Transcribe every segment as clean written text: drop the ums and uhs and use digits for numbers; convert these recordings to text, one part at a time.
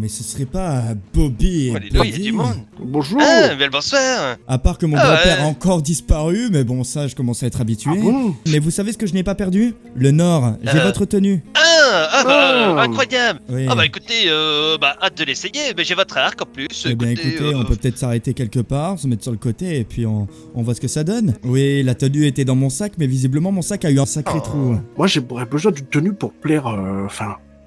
mais ce serait pas Bobby et Oh, dis donc, il y a Buddy? du monde. Bonjour. Ah, bel bonsoir. À part que mon Ah, grand-père ouais. a encore disparu, mais bon, ça, je commence à être habitué. Ah bon? Mais vous savez ce que je n'ai pas perdu? Le Nord. J'ai votre tenue. Incroyable. Oui. Ah bah écoutez, hâte de l'essayer, mais j'ai votre arc en plus. Eh bien écoutez, on peut peut-être s'arrêter quelque part, se mettre sur le côté et puis on voit ce que ça donne. Oui, la tenue était dans mon sac, mais visiblement mon sac a eu un sacré trou. Moi, j'aurais besoin d'une tenue pour plaire,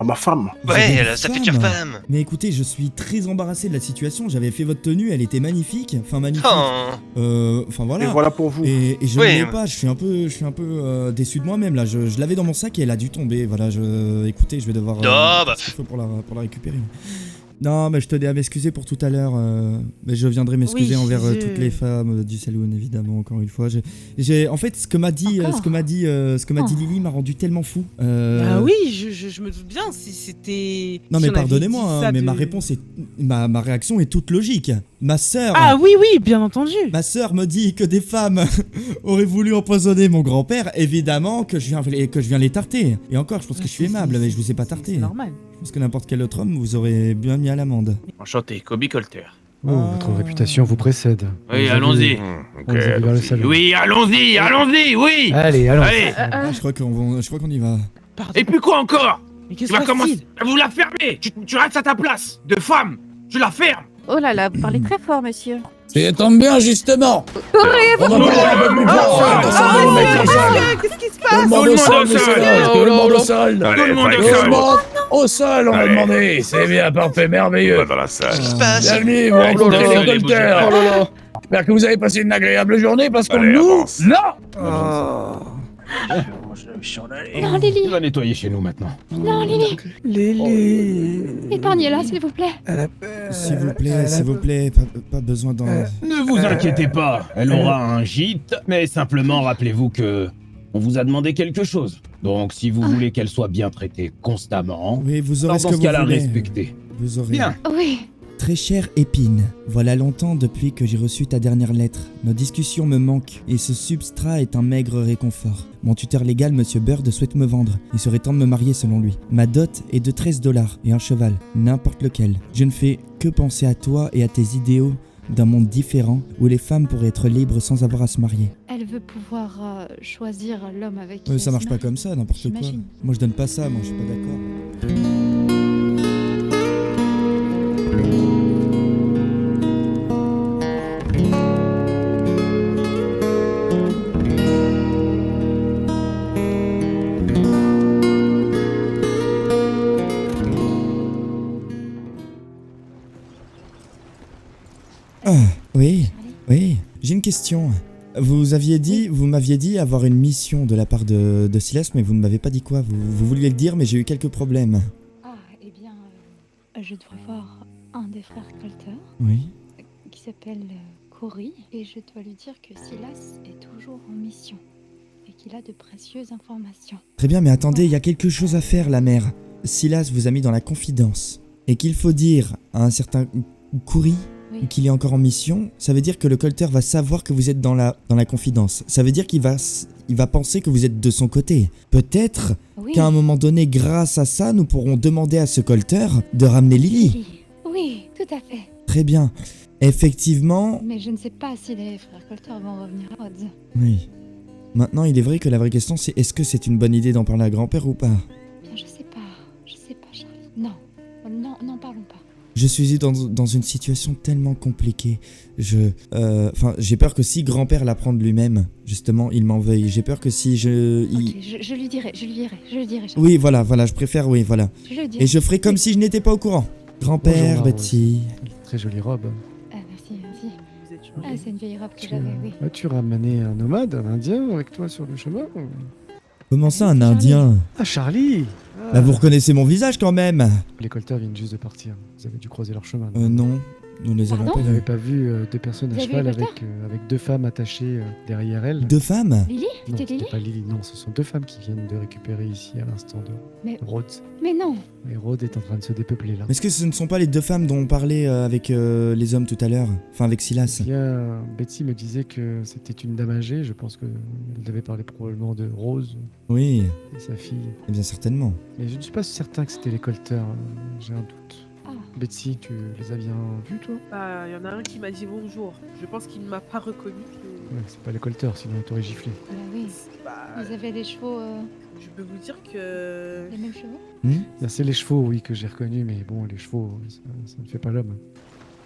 à ma femme. Vous avez Ouais, une sa future femme? femme. Mais écoutez, je suis très embarrassé de la situation. J'avais fait votre tenue, elle était magnifique. Enfin, magnifique. Enfin voilà. Et voilà pour vous. Et je Oui. ne l'ai pas, je suis un peu déçu de moi-même là. Je l'avais dans mon sac et elle a dû tomber. Voilà, écoutez, je vais devoir faire ce qu'il faut pour la récupérer. Non, mais je tenais à m'excuser pour tout à l'heure. Mais je viendrai m'excuser Oui, envers toutes les femmes du saloon, évidemment, encore une fois. En fait, ce que m'a dit Lily m'a rendu tellement fou. Ah oui, je me doute bien, si c'était... Non, si mais on avait pardonnez-moi, dit hein, ça mais de- ma réponse est. Ma réaction est toute logique. Ma sœur. Ah oui, bien entendu. Ma sœur me dit que des femmes auraient voulu empoisonner mon grand-père, évidemment que je viens les tarter. Et encore, je pense que je suis aimable, mais je vous ai pas tarté. C'est normal. Je pense que n'importe quel autre homme vous aurait bien mis à l'amende. Enchanté, Kobe Colter. Oh, votre réputation vous précède. Oui, Vous allons-y. allez- on les a vu vers le salon. Oui, allons-y, oui. Allez, allons. Allez. Je crois qu'on y va. Pardon. Et puis quoi encore? Mais Tu qu'est-ce vas que commencer. Vous la fermez. Tu restes à ta place. De femme. Tu la fermes. Oh là là, vous parlez très fort, monsieur. Ça tombe bien, justement. On va parler un peu plus fort. Descendez le mec au sol. Qu'est-ce qui se Tout passe? le monde Tout le au sol, monde au monsieur sol. là. Tout le monde au sol. Tout le monde Tout au le sol. monde au sol, on a Allez. demandé. C'est bien, parfait, merveilleux. Dans la salle. Qu'est-ce qui se passe? Bienvenue, vous Ouais, rencontrez désolé, les bougez docteurs. pas. J'espère que vous avez passé une agréable journée parce que Allez, nous, avance. non. Non, Lily. On va nettoyer chez nous maintenant. Non, Lily. Lily. Épargnez-la, s'il vous plaît. S'il vous plaît, pas besoin d'en... Ne vous inquiétez pas, elle aura un gîte, mais simplement rappelez-vous que on vous a demandé quelque chose. Donc si vous voulez qu'elle soit bien traitée constamment, Oui, vous dans aurez ce ce que vous cas-là, voulez. respectez. Vous aurez... Bien. Oui. Très chère Épine, voilà longtemps depuis que j'ai reçu ta dernière lettre. Nos discussions me manquent et ce substrat est un maigre réconfort. Mon tuteur légal, Monsieur Bird, souhaite me vendre. Il serait temps de me marier selon lui. Ma dot est de 13 $ et un cheval, n'importe lequel. Je ne fais que penser à toi et à tes idéaux d'un monde différent où les femmes pourraient être libres sans avoir à se marier. Elle veut pouvoir choisir l'homme avec qui Ça elle se marche pas marie. comme ça, n'importe quoi. J'imagine. Moi je donne pas ça, moi je suis pas d'accord. Oui, j'ai une question. Vous m'aviez dit avoir une mission de la part de Silas, mais vous ne m'avez pas dit quoi. Vous vouliez le dire, mais j'ai eu quelques problèmes. Ah, eh bien, je dois voir un des frères Colter, Oui. qui s'appelle Cory, et je dois lui dire que Silas est toujours en mission, et qu'il a de précieuses informations. Très bien, mais attendez, il y a quelque chose à faire, la mère. Silas vous a mis dans la confidence, et qu'il faut dire à un certain Cory Oui. qu'il est encore en mission. Ça veut dire que le Colter va savoir que vous êtes dans la confidence. Ça veut dire qu'il va penser que vous êtes de son côté. Peut-être Oui. qu'à un moment donné, grâce à ça, nous pourrons demander à ce Colter de ramener Lily. Oui, tout à fait. Très bien. Effectivement, Mais je ne sais pas si les frères Colter vont revenir à Rhodes. oui. Maintenant, il est vrai que la vraie question, c'est est-ce que c'est une bonne idée d'en parler à grand-père ou pas? Bien, je sais pas, Charlie. Non, n'en parlons pas. Je suis dans une situation tellement compliquée. J'ai peur que si grand-père l'apprend de lui-même, justement, il m'en veuille. J'ai peur que si Ok, je lui dirai, Charlie. Oui, voilà, je préfère, oui, voilà. Je le dirai. Et je ferai comme si je n'étais pas au courant. Grand-père, Bonjour, Betty. Très jolie robe. Ah, merci. Vous êtes Ah, c'est une vieille robe que Tu, j'avais, oui. tu ramené un nomade, un indien avec toi sur le chemin? Comment ça, un C'est Charlie. indien? Ah, Charlie. Bah, vous reconnaissez mon visage quand même. Les Colters viennent juste de partir. Vous avez dû croiser leur chemin. Non, nous les avons Pardon pas Vous n'avez vus. pas vu deux personnes à Vous avez cheval vu les avec deux femmes attachées derrière elles? Deux femmes? Lily Non, C'était Lily c'était pas Lily, non, ce sont deux femmes qui viennent de récupérer ici à l'instant de Mais- Rhodes. Mais non. Et Rhodes est en train de se dépeupler là. Est-ce que ce ne sont pas les deux femmes dont on parlait avec les hommes tout à l'heure? Enfin, avec Silas. Bien, Betsy me disait que c'était une dame âgée, je pense qu'elle devait parler probablement de Rose Oui, et sa fille. eh bien certainement. Mais je ne suis pas certain que c'était les Colters, j'ai un doute. Ah, Betsy, tu les as bien vus, toi? Bah, y en a un qui m'a dit bonjour. Je pense qu'il ne m'a pas reconnu. Ouais, c'est pas les colteurs, sinon on t'aurait giflé. Bah oui. Bah, Vous avez les chevaux, je peux vous dire que... les mêmes chevaux? Là, c'est les chevaux, oui, que j'ai reconnus, mais bon, les chevaux, ça ne fait pas l'homme.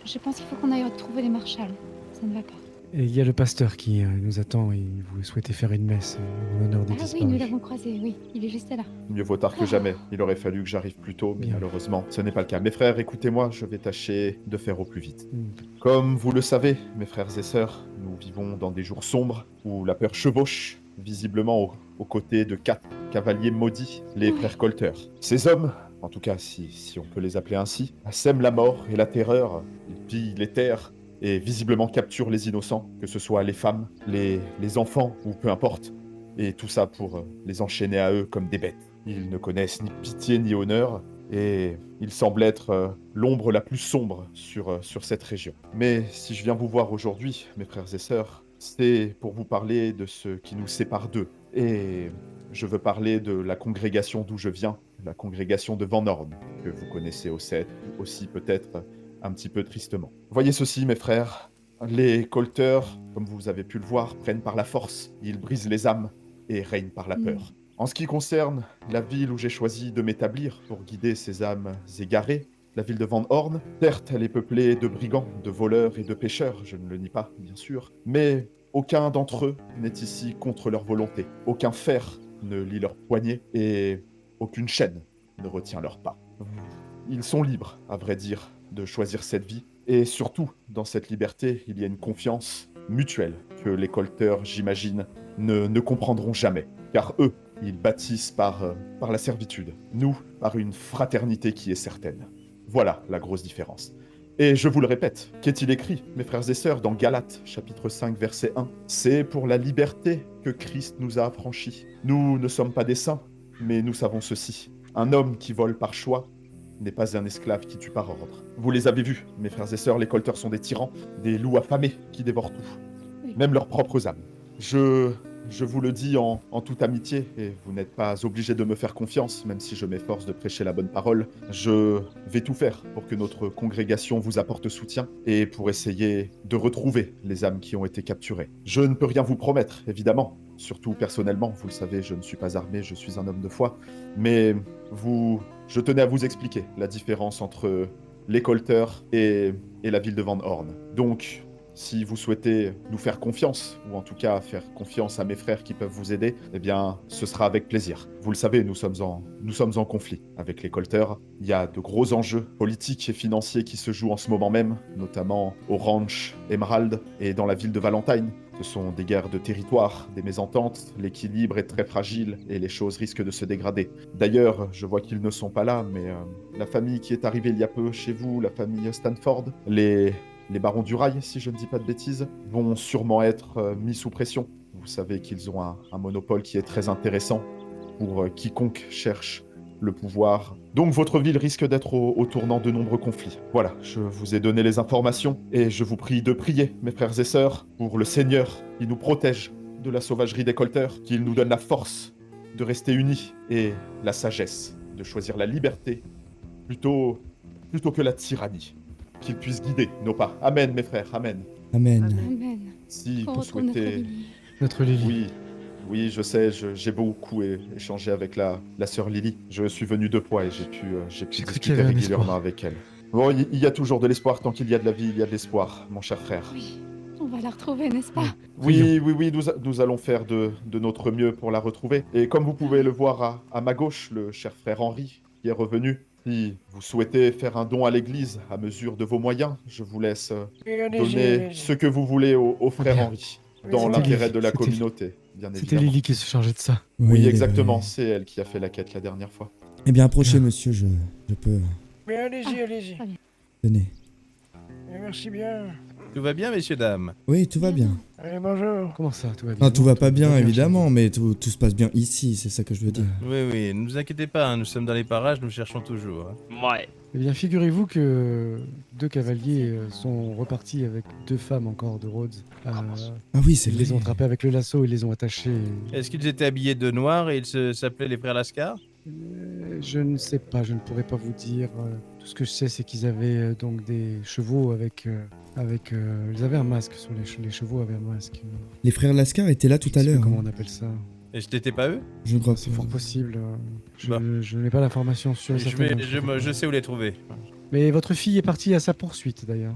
Je pense qu'il faut qu'on aille retrouver les marshals. Ça ne va pas. Et il y a le pasteur qui nous attend et vous souhaitez faire une messe en l'honneur des Ah oui, disparus. nous l'avons croisé, oui. Il est juste là. Mieux vaut tard que jamais. Il aurait fallu que j'arrive plus tôt, mais Bien. malheureusement, ce n'est pas le cas. Mes frères, écoutez-moi, je vais tâcher de faire au plus vite. Mm. Comme vous le savez, mes frères et sœurs, nous vivons dans des jours sombres où la peur chevauche, visiblement aux côtés de 4 cavaliers maudits, les frères Colter. Ces hommes, en tout cas si on peut les appeler ainsi, sèment la mort et la terreur, ils pillent les terres et visiblement capturent les innocents, que ce soit les femmes, les enfants ou peu importe. Et tout ça pour les enchaîner à eux comme des bêtes. Ils ne connaissent ni pitié ni honneur, et il semble être l'ombre la plus sombre sur cette région. Mais si je viens vous voir aujourd'hui, mes frères et sœurs, c'est pour vous parler de ce qui nous sépare d'eux. Et je veux parler de la congrégation d'où je viens, la congrégation de Van Horn, que vous connaissez aussi peut-être un petit peu tristement. Voyez ceci, mes frères. Les Colter, comme vous avez pu le voir, prennent par la force, ils brisent les âmes et règnent par la peur. En ce qui concerne la ville où j'ai choisi de m'établir pour guider ces âmes égarées, la ville de Van Horn, certes, elle est peuplée de brigands, de voleurs et de pêcheurs, je ne le nie pas, bien sûr, mais aucun d'entre eux n'est ici contre leur volonté. Aucun fer ne lie leurs poignets et aucune chaîne ne retient leurs pas. Ils sont libres, à vrai dire, de choisir cette vie. Et surtout, dans cette liberté, il y a une confiance mutuelle que les Colter, j'imagine, ne comprendront jamais. Car eux, ils bâtissent par la servitude. Nous, par une fraternité qui est certaine. Voilà la grosse différence. Et je vous le répète, qu'est-il écrit, mes frères et sœurs, dans Galates, chapitre 5, verset 1 ? C'est pour la liberté que Christ nous a affranchis. Nous ne sommes pas des saints, mais nous savons ceci. Un homme qui vole par choix n'est pas un esclave qui tue par ordre. Vous les avez vus, mes frères et sœurs, les Colter sont des tyrans, des loups affamés qui dévorent tout, même leurs propres âmes. Je vous le dis en toute amitié, et vous n'êtes pas obligés de me faire confiance, même si je m'efforce de prêcher la bonne parole. Je vais tout faire pour que notre congrégation vous apporte soutien et pour essayer de retrouver les âmes qui ont été capturées. Je ne peux rien vous promettre, évidemment. Surtout personnellement, vous le savez, je ne suis pas armé, je suis un homme de foi. Mais je tenais à vous expliquer la différence entre les Colter et la ville de Van Horn. Donc, si vous souhaitez nous faire confiance, ou en tout cas faire confiance à mes frères qui peuvent vous aider, eh bien, ce sera avec plaisir. Vous le savez, nous sommes en conflit avec les Colter. Il y a de gros enjeux politiques et financiers qui se jouent en ce moment même, notamment au ranch Emerald et dans la ville de Valentine. Ce sont des guerres de territoire, des mésententes, l'équilibre est très fragile et les choses risquent de se dégrader. D'ailleurs, je vois qu'ils ne sont pas là, mais la famille qui est arrivée il y a peu chez vous, la famille Stanford, les barons du rail, si je ne dis pas de bêtises, vont sûrement être mis sous pression. Vous savez qu'ils ont un monopole qui est très intéressant pour quiconque cherche le pouvoir. Donc votre ville risque d'être au tournant de nombreux conflits. Voilà, je vous ai donné les informations et je vous prie de prier, mes frères et sœurs, pour le Seigneur qui nous protège de la sauvagerie des Colter, qu'il nous donne la force de rester unis et la sagesse de choisir la liberté plutôt que la tyrannie. Qu'il puisse guider nos pas. Amen, mes frères, amen. Amen. Amen. Si Qu'on vous retrouve notre souhaitez... Lily. Notre Lily. Oui, je sais, j'ai beaucoup échangé avec la sœur Lily. Je suis venu 2 fois et j'ai pu J'ai cru qu'il y discuter avait un régulièrement espoir. avec elle. Bon, il y a toujours de l'espoir. Tant qu'il y a de la vie, il y a de l'espoir, mon cher frère. Oui, on va la retrouver, n'est-ce pas? Oui, nous allons faire de notre mieux pour la retrouver. Et comme vous pouvez le voir à ma gauche, le cher frère Henri, qui est revenu. Si vous souhaitez faire un don à l'église à mesure de vos moyens, je vous laisse donner ce que vous voulez au frère Bien. Henri, dans C'était l'intérêt Lily, de la c'était- communauté, bien C'était évidemment. Lily qui se chargeait de ça. Oui, exactement, c'est elle qui a fait la quête la dernière fois. Eh bien, approchez, monsieur, je peux... Mais allez-y. Tenez. Merci bien. Tout va bien, messieurs, dames? Oui, tout va bien. Allez, bonjour. Comment ça, tout va bien? Non, tout va pas bien, va bien, évidemment, mais tout se passe bien ici, c'est ça que je veux dire. Oui, ne vous inquiétez pas, hein, nous sommes dans les parages, nous cherchons toujours. hein. Ouais. Eh bien, figurez-vous que 2 cavaliers sont repartis avec 2 femmes encore de Rhodes. Ah oui, c'est Ils vrai. les ont attrapés avec le lasso et les ont attachés. Est-ce qu'ils étaient habillés de noir et ils s'appelaient les frères Lascar? Je ne sais pas, je ne pourrais pas vous dire. Tout ce que je sais, c'est qu'ils avaient donc des chevaux avec... ils avaient un masque sur les chevaux avaient un masque. Les frères Lascar étaient là tout Je à sais plus l'heure. Comment on appelle ça? Et c'était pas eux? Je crois C'est pas. fort possible. Bah. Je n'ai pas l'information sûre et certaine. Je sais où les trouver. Mais votre fille est partie à sa poursuite d'ailleurs.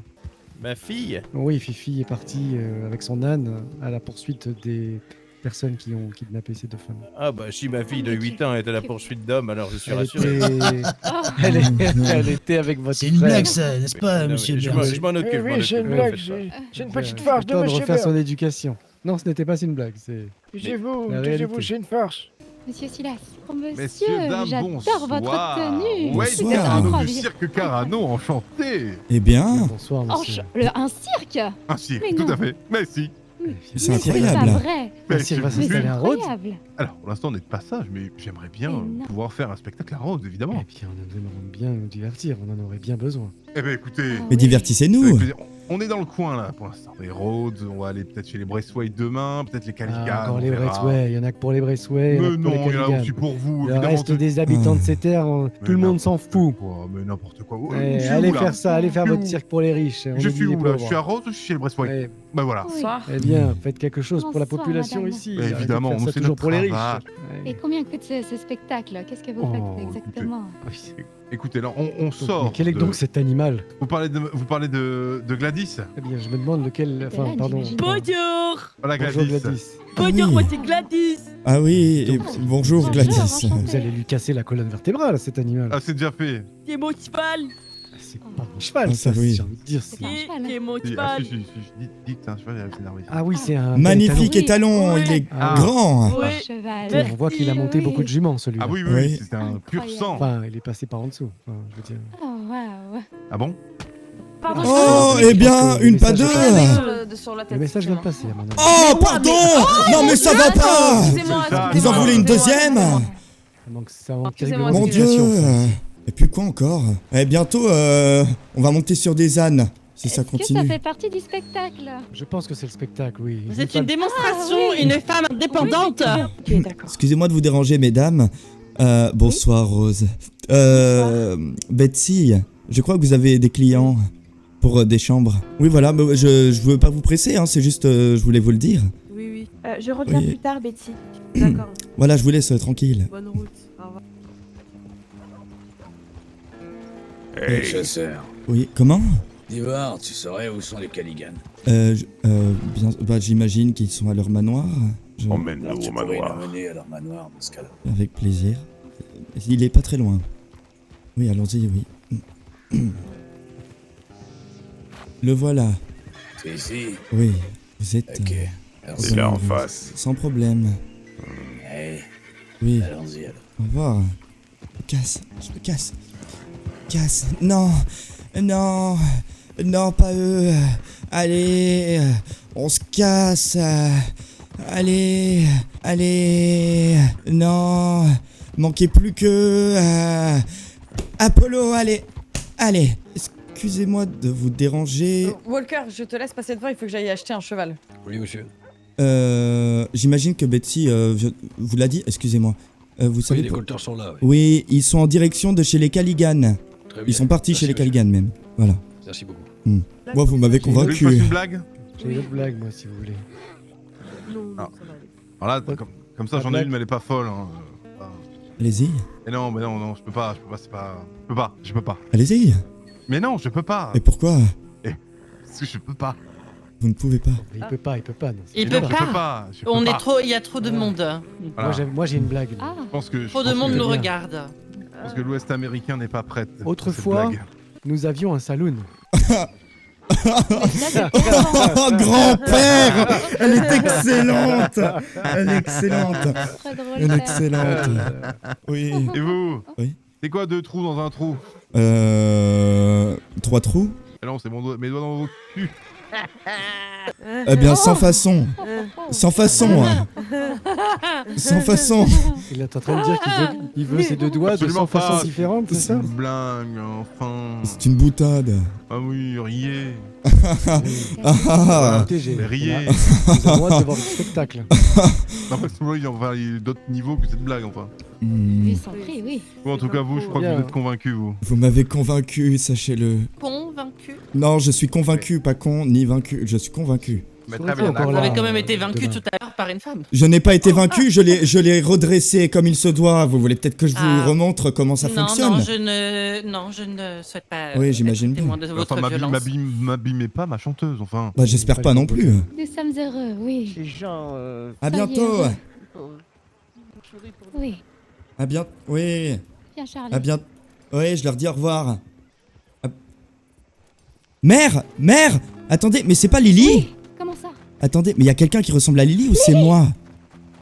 Ma fille? Oui, Fifi est partie avec son âne à la poursuite des personnes qui ont kidnappé ces 2 femmes. Ah bah si ma fille de 8 ans est à la poursuite d'hommes, alors je suis Elle rassuré. elle était avec votre C'est une frère. blague, ça, n'est-ce pas, Non, monsieur mais je Burns? m'en occupe, je m'en Oui, c'est une occupe, blague, ne faites pas. c'est une petite Il farce est de temps de monsieur refaire son Burns. éducation. Non, ce n'était pas une blague, c'est... Taisez-vous, La taisez-vous, réalité. c'est une farce. Monsieur Silas. Oh, Messieurs, monsieur, dames, j'adore bonsoir. votre tenue. Ouais, Bonsoir. c'est Carano du incroyable. cirque Carano, enchanté. Eh bien, Bonsoir, Oh, monsieur. un cirque. Un cirque, Mais tout non. à fait. Mais si. c'est Mais incroyable. pas vrai. Mais Le cirque je va vous s'installer jure. à Rhodes. Incroyable. Alors, pour l'instant, on est de passage, mais j'aimerais bien Mais non. pouvoir faire un spectacle à Rhodes, évidemment. Eh bien, nous aimerions bien nous divertir, on en aurait bien besoin. Eh ben, écoutez, Ah Mais oui. divertissez-nous. avec plaisir. On est dans le coin, là, pour l'instant. Les Rhodes, on va aller peut-être chez les Braithwaite demain, peut-être les Caligan. Ah, encore on les verra. Braithwaite, il y en a que pour les Braithwaite, il y en a Mais que pour les non, il y en a Caligan. aussi pour vous, Le évidemment. reste des habitants de ces terres, tout le monde s'en fout. Mais n'importe quoi. Eh, Je suis allez où, là faire ça, allez faire Je suis votre où cirque pour les riches. on Je oublie suis les où, là pauvres. Je suis à Rhodes ou je suis chez les Braithwaite Eh, Ben voilà. Oui. eh bien, faites quelque chose pour la Bonsoir, population madame. ici. Mais Arrêtez de évidemment, faire nous, ça c'est toujours notre pour les riches. travail. Et combien coûte ce spectacle? Qu'est-ce que vous Oh, faites exactement? Écoutez, là, on Donc, sort. mais quel est de- donc cet animal? Vous parlez de Gladys. Eh bien, je me demande lequel... Enfin, l'âne, pardon. j'imagine. Bonjour. Voilà Bonjour Gladys. Gladys. Bonjour, oui. moi c'est Gladys. Ah oui, et Donc, bonjour Bonjour, Gladys. enchanté. Vous allez lui casser la colonne vertébrale, cet animal. Ah, c'est déjà fait. C'est mon cheval. C'est pas un cheval, Ah, ça, ça, oui. j'ai envie de dire. C'est un cheval. C'est mon Si, cheval. si, dis que c'est un cheval, c'est énervé. Ah oui, c'est un... Magnifique Oui. étalon, Oui. il est Ah. grand. Oh, Oui. cheval. étalon. On voit qu'il a monté Oui. beaucoup de juments, celui-là. Ah oui, Oui. oui, c'est un pur Incroyable. sang. Enfin, il est passé par en dessous. Enfin, je veux dire... Oh, waouh. Ah bon Pardon. Oh, Je eh bien, pense que le une pas message deux. est passé. Sur la Le message vient de passer, à mon avis. Oh, pardon. Non, mais ça va pas. Excusez-moi. Vous en voulez une deuxième? Ça manque Excusez-moi, Mon Dieu. terriblement. Et puis quoi encore? Eh, bientôt, on va monter sur des ânes. Si ça Est-ce que ça continue. fait partie du spectacle? Je pense que c'est le spectacle, oui. Vous J'ai êtes pas une le- démonstration, Ah, oui. une femme indépendante. Ok, d'accord. Excusez-moi de vous déranger, mesdames. Bonsoir, Rose. Betsy, je crois que vous avez des clients pour des chambres. Oui, voilà, mais je veux pas vous presser, hein, c'est juste, je voulais vous le dire. Oui, oui. Je reviens Oui. plus tard, Betty. D'accord. Voilà, je vous laisse tranquille. Bonne route. Au revoir. Hey, chasseur. Oui, comment? D'Ivoire, tu saurais où sont les Caligan? Bien, bah, j'imagine qu'ils sont à leur manoir. Alors, tu pourrais l'emmener à leur manoir dans ce cas-là. Avec plaisir. Il est pas très loin. Oui, allons-y, oui. Le voilà. C'est ici? Oui, vous êtes... Ok. Alors, vous c'est là en en avez- face. Sans problème. Hey, Oui, allons-y alors. au revoir. Je me casse. Casse. Non, non, non, pas eux. Allez, on se casse. Allez, allez. Non, manquez plus que... Apollo, allez, allez. Excusez-moi de vous déranger. Walker, je te laisse passer devant, il faut que j'aille acheter un cheval. Oui, monsieur. J'imagine que Betsy vous l'a dit, excusez-moi. Vous savez les pour- colteurs sont là, oui. Oui, ils sont en direction de chez les Caligan. Très bien. Ils sont partis Merci, chez les monsieur. Caligan même. Voilà. Merci beaucoup. Moi, vous m'avez Vous voulez que je fasse convaincu. une blague J'ai une autre blague, moi, si vous voulez. Non, Ah. ça va aller. Alors là, comme ça, La j'en ai blague. une, mais elle est pas folle. Hein. Allez-y, Mais non, je peux pas, je peux pas. allez-y. Mais non, je peux pas. Et pourquoi? Parce que je peux pas. Vous ne pouvez pas. Mais il peut pas, non. Il Mais peut non, je peux pas. je peux On pas. est trop, il y a trop de monde. Voilà. Moi, j'ai une blague. Ah, Je pense que, Trop de monde que- nous bien. regarde. je pense que l'Ouest américain n'est pas prêt. pour Autrefois, cette blague. nous avions un saloon. Oh, grand-père! Elle est excellente! Elle est excellente! très drôle. Elle est ça. excellente! Oui. Et vous Oui. C'est quoi 2 trous dans un trou? 3 trous? Ah non, c'est mes doigts dans vos culs. Eh bien, sans façon. Sans façon. Sans façon. Il est en train de dire qu'il veut ses deux doigts de Absolument 100 façons pas. différentes, c'est C'est ça? une blague, enfin. C'est une boutade. Ah oui, riez. Protégé. Mais riez. Vous avez le droit de voir le spectacle. Non, parce que moi, il y a d'autres niveaux que cette blague, enfin. Ils sont pris, oui. Bon, en tout cas, vous, je crois que vous êtes convaincus, vous. Vous m'avez convaincu, sachez-le. Convaincu. Non, je suis convaincu, pas con, ni vaincu. Je suis convaincu. Mais très bien, Vous avez quand même été demain. vaincu tout à l'heure par une femme. Je n'ai pas été vaincu, je l'ai redressé comme il se doit. Vous voulez peut-être que je vous Ah. remontre comment ça fonctionne? Non, je ne souhaite pas. Oui, j'imagine être témoin bien. de votre Enfin, violence. m'abîmez pas ma chanteuse, enfin. Bah, j'espère pas non plus. Nous sommes heureux, oui. Les gens, À Soyez bientôt. heureux. Oui. À bientôt. Oui. Viens, Charlie. À bientôt. Oui, je leur dis au revoir. À- Mère, mère, attendez, mais c'est pas Lily? Oui. Comment ça? Attendez, mais il y a quelqu'un qui ressemble à Lily ou c'est moi?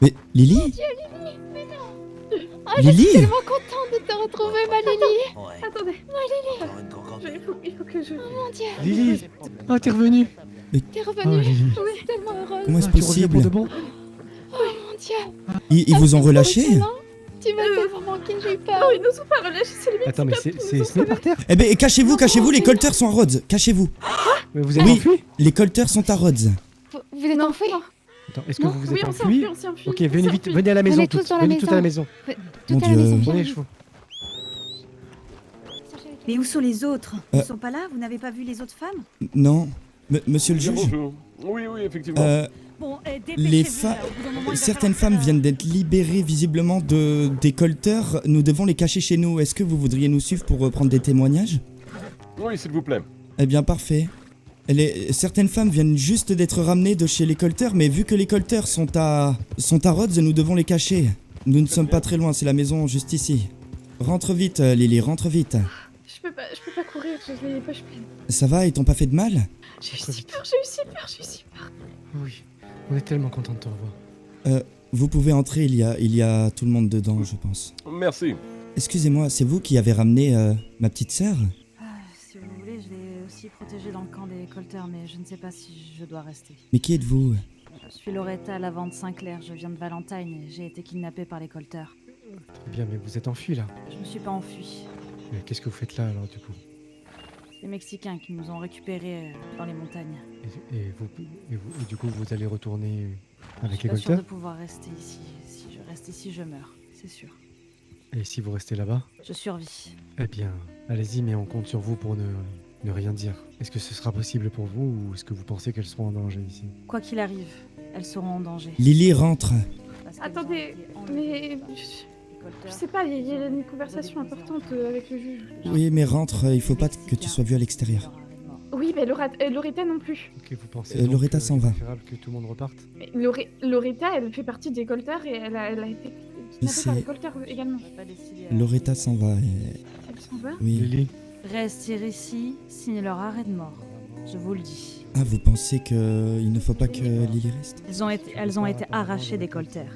Mais Lily? Mon Dieu, Lily, mais non. Oh, je Lily suis tellement contente de te retrouver, ma Lily. Attendez, ma Lily. Il faut que je... Oh mon Dieu. Lily! Oh, t'es revenue! T'es Oh, revenue. Lily. Oui, tellement heureuse. Comment est-ce Ah, tu reviens pour possible? de bon? Oh mon Dieu. Ils vous ont relâché? Tu m'as tellement manqué, j'ai eu peur. Non, ils nous ont pas relâchés, c'est les Attends, mais c'est Esmé par terre? Eh ben, cachez-vous, cachez-vous, les colteurs sont à Rhodes. Cachez-vous. Mais vous êtes Oui, enfui? les colteurs sont à Rhodes. Vous êtes enfouis? Attends, est-ce que vous vous êtes enfui? Ok, venez vite, venez à la maison. On est tous dans la Venez tous à la maison. Mon Tout à la Dieu. maison, Prenez les viens. chevaux. Mais où sont les autres Euh. Ils sont pas là? Vous n'avez pas vu les autres femmes? Non. Monsieur le juge, Bonjour. Oui, effectivement. Bon, les dépêchez-vous, là, au bout d'un moment, il va certaines falloir femmes viennent d'être libérées visiblement des colteurs. Nous devons les cacher chez nous. Est-ce que vous voudriez nous suivre pour prendre des témoignages? Oui, s'il vous plaît. Eh bien, parfait. Certaines femmes viennent juste d'être ramenées de chez les colteurs, mais vu que les colteurs sont à Rhodes, nous devons les cacher. Nous ne sommes pas très loin, c'est la maison juste ici. Rentre vite, Lily, rentre vite. Je peux pas courir, j'ai les poches pleines. Ça va, ils t'ont pas fait de mal? J'ai eu si peur, j'ai eu si peur. Oui, on est tellement content de te revoir. Vous pouvez entrer, il y a tout le monde dedans, je pense. Merci. Excusez-moi, c'est vous qui avez ramené ma petite sœur? Si vous voulez, je l'ai aussi protégée dans le camp des colteurs, mais je ne sais pas si je dois rester. Mais qui êtes-vous? Je suis Loretta Lavande Sinclair, je viens de Valentine et j'ai été kidnappée par les colteurs. Très bien, mais vous êtes enfui là. Je me suis pas enfuie. Mais qu'est-ce que vous faites là alors du coup? Les Mexicains qui nous ont récupérés dans les montagnes. Et du coup, vous allez retourner avec Je suis les pas sûre de colteurs? pouvoir rester ici. Si je reste ici, je meurs, c'est sûr. Et si vous restez là-bas? Je survis. Eh bien, allez-y, mais on compte sur vous pour ne rien dire. Est-ce que ce sera possible pour vous ou est-ce que vous pensez qu'elles seront en danger ici? Quoi qu'il arrive, elles seront en danger. Lily, rentre. Parce qu'elles Attendez, ont été enlevées mais par les colteurs. je sais pas, il y a une conversation importante avec le juge. Oui, mais rentre, il faut pas que tu sois vu à l'extérieur. Oui, mais Loretta non plus. Ok, vous pensez donc Loretta que s'en c'est va. préférable que tout le monde reparte? Mais Loretta, elle fait partie des colteurs et elle a été kidnappée par les colteurs également. Loretta s'en va. Elle s'en va? Oui. Lily? Rester ici signe leur arrêt de mort. Je vous le dis. Ah, vous pensez qu'il ne faut pas que Lily reste? Elles ont été arrachées des colteurs.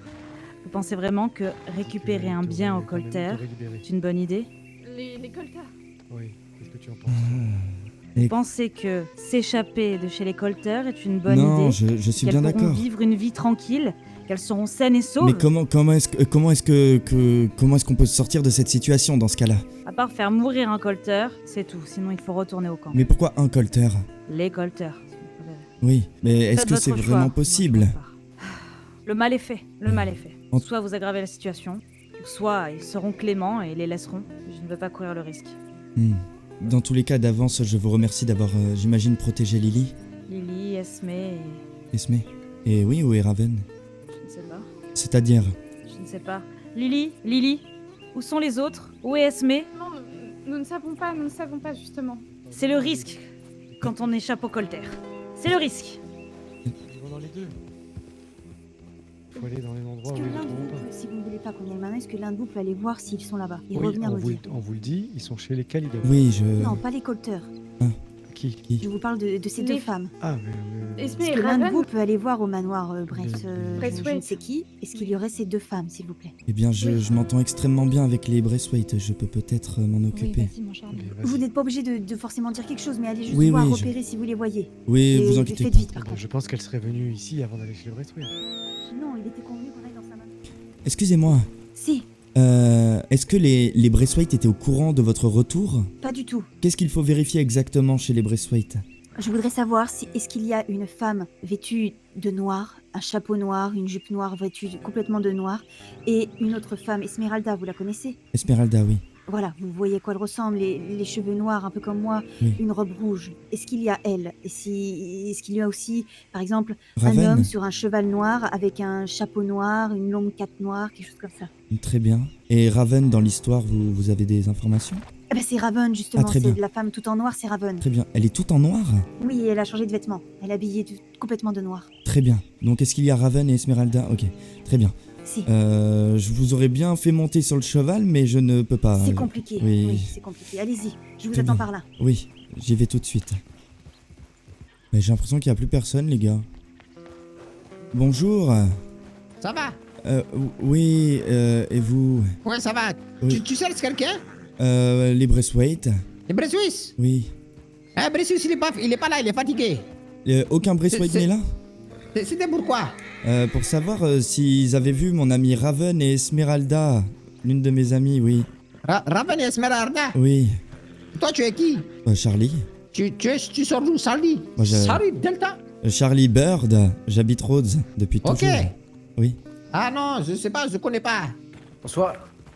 Vous pensez vraiment que récupérer un bien au coltère est une bonne idée? Les colteurs. Oui, qu'est-ce que tu en penses? Vous pensez que s'échapper de chez les colteurs est une bonne Non, idée? je suis Qu'elles bien pourront d'accord. vivre une vie tranquille? Qu'elles seront saines et sauves? Mais comment est-ce qu'on peut sortir de cette situation dans ce cas-là? À part faire mourir un colteur, c'est tout. Sinon, il faut retourner au camp. Mais pourquoi un colteur? Les colteurs. Oui, mais est-ce Faites que c'est votre vraiment choix. possible? Le mal est fait. Le mal est fait. En- Soit vous aggravez la situation, soit ils seront cléments et les laisseront. Je ne veux pas courir le risque. Dans tous les cas, d'avance, je vous remercie d'avoir, j'imagine, protégé Lily, Lily, Esme et... Esme. Et oui, où est Raven? Je ne sais pas. C'est-à-dire? Je ne sais pas. Lily, où sont les autres? Où est Esme? Non, nous ne savons pas justement. C'est le risque quand on échappe au coltère. C'est le risque. Ils vont dans les deux. Faut aller dans les endroits où Est-ce ils que ne l'un de trouveront vous, pas. si vous ne voulez pas qu'on y aille maintenant, est-ce que l'un de vous peut aller voir s'ils sont là-bas et Oui, revenir nous dire? on vous le dit, ils sont chez les Caliganes. Oui, Non, pas les colteurs. Ok, Qui Je vous parle de ces deux femmes. Ah, Est-ce mais que l'un de Raven vous peut aller voir au manoir, bref, je ne sais Braithwaite. qui. Est-ce qu'il y aurait ces deux femmes, s'il vous plaît? Eh bien, je m'entends extrêmement bien avec les Braithwaite, je peux peut-être m'en occuper. vas-y, mon Charlie. Vous n'êtes pas obligé de forcément dire quelque chose, mais allez juste Oui, voir, oui, repérer si vous les voyez. Oui, Et vous inquiétez faites pas. vite, par contre. Je pense qu'elle serait venue ici avant d'aller chez le Braithwaite. Non, il était convenu qu'on aille dans sa main. Excusez-moi, Si, est-ce que les Braithwaite étaient au courant de votre retour? pas du tout. Qu'est-ce qu'il faut vérifier exactement chez les Braithwaite? Je voudrais savoir si est-ce qu'il y a une femme vêtue de noir, un chapeau noir, une jupe noire vêtue complètement de noir, et une autre femme, Esmeralda, vous la connaissez? Esmeralda, oui. Voilà, vous voyez à quoi elle ressemble, les cheveux noirs, un peu comme moi, Oui. une robe rouge. Est-ce qu'il y a elle? Est-ce qu'il y a aussi, par exemple, Raven? un homme sur un cheval noir avec un chapeau noir, une longue cape noire, quelque chose comme ça? Très bien. Et Raven, dans l'histoire, vous avez des informations? Eh ben, c'est Raven, justement, très bien. c'est la femme tout en noir, c'est Raven. Très bien. Elle est toute en noir? Oui, elle a changé de vêtements, elle est habillée complètement de noir. Très bien. Donc, est-ce qu'il y a Raven et Esmeralda? Ok, très bien. Si. Je vous aurais bien fait monter sur le cheval, mais je ne peux pas. C'est compliqué, oui, c'est compliqué. Allez-y, je vous Très attends bien. par là. Oui, j'y vais tout de suite. Mais j'ai l'impression qu'il n'y a plus personne, les gars. Bonjour. Ça va? Oui, et vous? Ouais, ça va. Oui. Tu cherches quelqu'un? Les Braithwaite? Les Bressuis? Oui. Ah, Bressuis, il est pas là, il est fatigué. Aucun Braithwaite n'est là? C'était pourquoi? Pour savoir s'ils avaient vu mon ami Raven et Esmeralda. L'une de mes amies, oui. Raven et Esmeralda? Oui. Toi, tu es qui? Charlie. Tu sors d'où, Charlie? Moi, Charlie, Delta? Charlie Bird. J'habite Rhodes depuis Ok. toujours. Oui. Ah non, je sais pas, je connais pas. Bonsoir,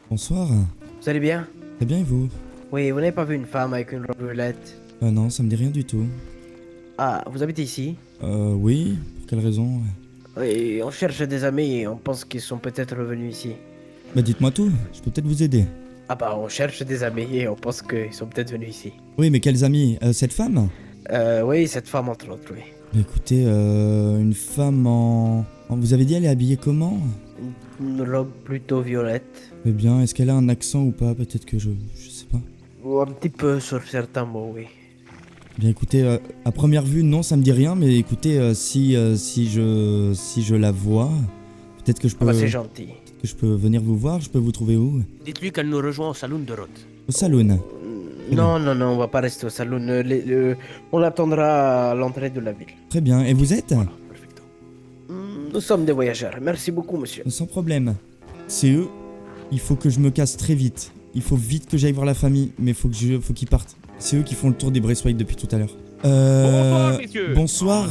Bonsoir. vous allez bien? Très bien, et vous? Oui, vous n'avez pas vu une femme avec une robe violette? Non, ça me dit rien du tout. Ah, vous habitez ici? Oui. Pour quelle raison? Oui, on cherche des amis et on pense qu'ils sont peut-être revenus ici. Bah dites-moi tout, je peux peut-être vous aider. Ah bah, on cherche des amis et on pense qu'ils sont peut-être venus ici. Oui, mais quels amis? Cette femme? Oui, cette femme entre autres, oui. Bah écoutez, une femme Vous avez dit elle est habillée comment? Une robe plutôt violette. Eh bien, est-ce qu'elle a un accent ou pas? Peut-être que je sais pas. Ou un petit peu sur certains mots, oui. Bien écoutez, à première vue, non, ça me dit rien, mais écoutez, si je la vois, peut-être que je peux... Ah bah c'est gentil. Peut-être que je peux venir vous voir, je peux vous trouver où? Dites-lui qu'elle nous rejoint au saloon de Rhodes. Au saloon? Non, on va pas rester au saloon. On l'attendra à l'entrée de la ville. Très bien, et vous êtes? Nous sommes des voyageurs. Merci beaucoup, monsieur. Sans problème. C'est eux, il faut que je me casse très vite. Il faut vite que j'aille voir la famille, mais faut qu'ils partent. C'est eux qui font le tour des Braithwaite depuis tout à l'heure. Bonsoir, messieurs. Bonsoir,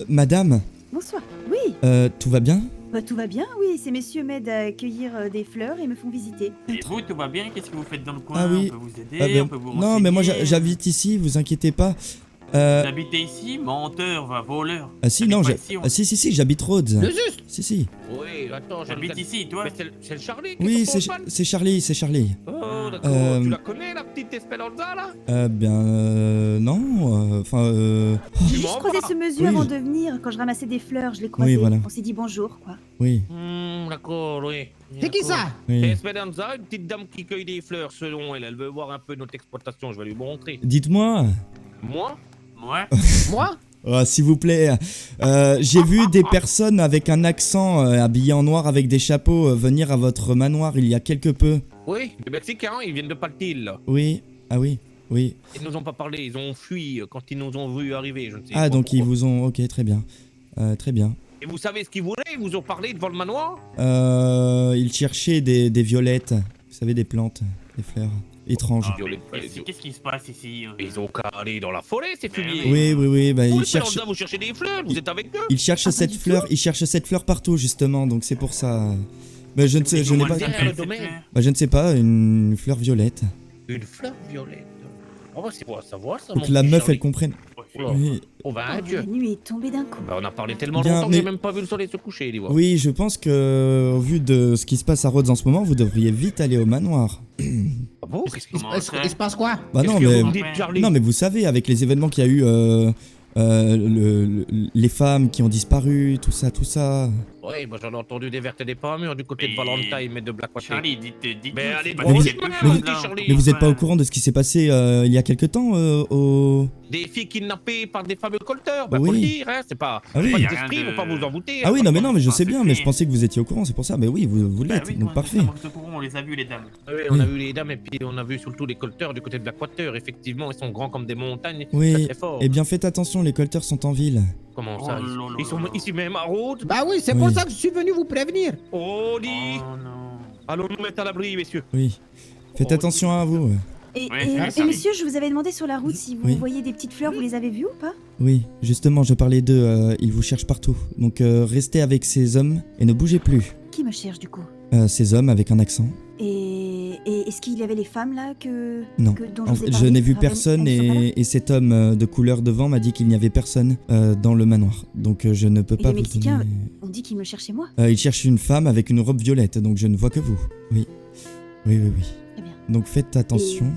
madame. Bonsoir, oui. Tout va bien? Bah, tout va bien, oui. Ces messieurs m'aident à cueillir des fleurs et me font visiter. Et vous, tout va bien? Qu'est-ce que vous faites dans le coin? Ah oui. On peut vous aider, on peut vous non, mais moi renseigner. j'habite ici, vous inquiétez pas. Vous habitez ici? Menteur, va, voleur. Ah si, non, si, j'habite Rhodes. Le juste. Si. Oui, attends, j'habite ici, toi. C'est le Charlie qui Oui, est ton c'est Charlie, c'est Charlie. Oh, d'accord. Tu la connais, la petite Esperanza, là? Non, J'ai juste croisé ce monsieur Oui. avant de venir. Quand je ramassais des fleurs, je l'ai croisé. Oui, voilà. On s'est dit bonjour, quoi. Oui. D'accord, oui. C'est qui ça? Oui. C'est Esperanza, une petite dame qui cueille des fleurs, selon elle. Elle veut voir un peu notre exploitation, je vais lui montrer. Dites-moi. Moi? Moi? Oh, s'il vous plaît, j'ai vu des personnes avec un accent habillées en noir avec des chapeaux venir à votre manoir il y a quelque peu. Oui, les Mexicains, ils viennent de Paltil, là. Oui, ah oui. Ils nous ont pas parlé, ils ont fui quand ils nous ont vus arriver, je ne sais pas. Ah, donc pourquoi. ils vous ont... Ok, très bien. Très bien. Et vous savez ce qu'ils voulaient? Ils vous ont parlé devant le manoir? Ils cherchaient des violettes. Vous savez, des plantes, des fleurs étranges. Qu'est-ce qui se passe ici? Ils ont qu'à aller dans la forêt, ces fumiers. Oui, bah Vous, ils cherchent... vous cherchez des fleurs, vous êtes avec eux? Ils cherchent cette fleur, partout justement, donc c'est pour ça. Mais je ne sais, je n'ai pas. Bah, je ne sais pas, une fleur violette. Une fleur violette. On va savoir ça. Faut que la meuf elle comprenne. Oui. On va, La nuit est tombée d'un coup. Bah, on a parlé tellement Bien, longtemps que mais- j'ai même pas vu le soleil se coucher, dis-moi. Oui, je pense que au vu de ce qui se passe à Rhodes en ce moment, vous devriez vite aller au manoir. Ah bon? Il se passe quoi? Bah non, Qu'est-ce que mais vous me dites, Charlie? non, mais vous savez, avec les événements qu'il y a eu, les femmes qui ont disparu, tout ça. Oui, moi j'en ai entendu des vertes et des pas mûres du côté de Valentine et de Blackwater. Charlie, dites Mais allez, pas drôle, quelque mais chose, vous- là. Charlie. Mais vous êtes pas au courant de ce qui s'est passé il y a quelque temps au... Des filles kidnappées par des fameux colteurs, bah Oui. faut le dire, hein, c'est pas... Ah oui. pas Y a d'esprit, rien de- faut pas vous en douter. Ah oui, non mais non, mais je pas sais bien, mais je secret. pensais que vous étiez au courant, c'est pour ça. Mais oui, vous Bah l'êtes, oui, donc quand parfait. nous sommes au courant, on les a vus, les dames. Oui, on a vu les dames et puis on a vu surtout les colteurs du côté de Blackwater. Effectivement, ils sont grands comme des montagnes, très Oui, très forts. eh bien faites attention, les colteurs sont en ville. Comment Oh ça là ils- là Ils sont là. ici même à Rhodes. Bah oui, c'est Oui. pour ça que je suis venu vous prévenir. Oh, dit. Oh non. Allons nous mettre à l'abri, messieurs. Oui. Faites attention à vous. Et, Oui, et- merci. et monsieur, je vous avais demandé sur la route si vous Oui. voyez des petites fleurs, vous les avez vues ou pas? Oui, justement, je parlais d'eux, ils vous cherchent partout. Donc restez avec ces hommes et ne bougez plus. Qui me cherche du coup? Ces hommes avec un accent. Et est-ce qu'il y avait les femmes là Non, dont En je vous ai fait, je parlé? n'ai vu Raven, personne elles sont pas là? et cet homme de couleur devant m'a dit qu'il n'y avait personne dans le manoir. Donc je ne peux Et pas les vous Mexicains, donner... on dit qu'ils me cherchaient moi. Il cherche une femme avec une robe violette, donc je ne vois que vous. Oui. Oui, oui, oui. Très bien. Donc faites attention.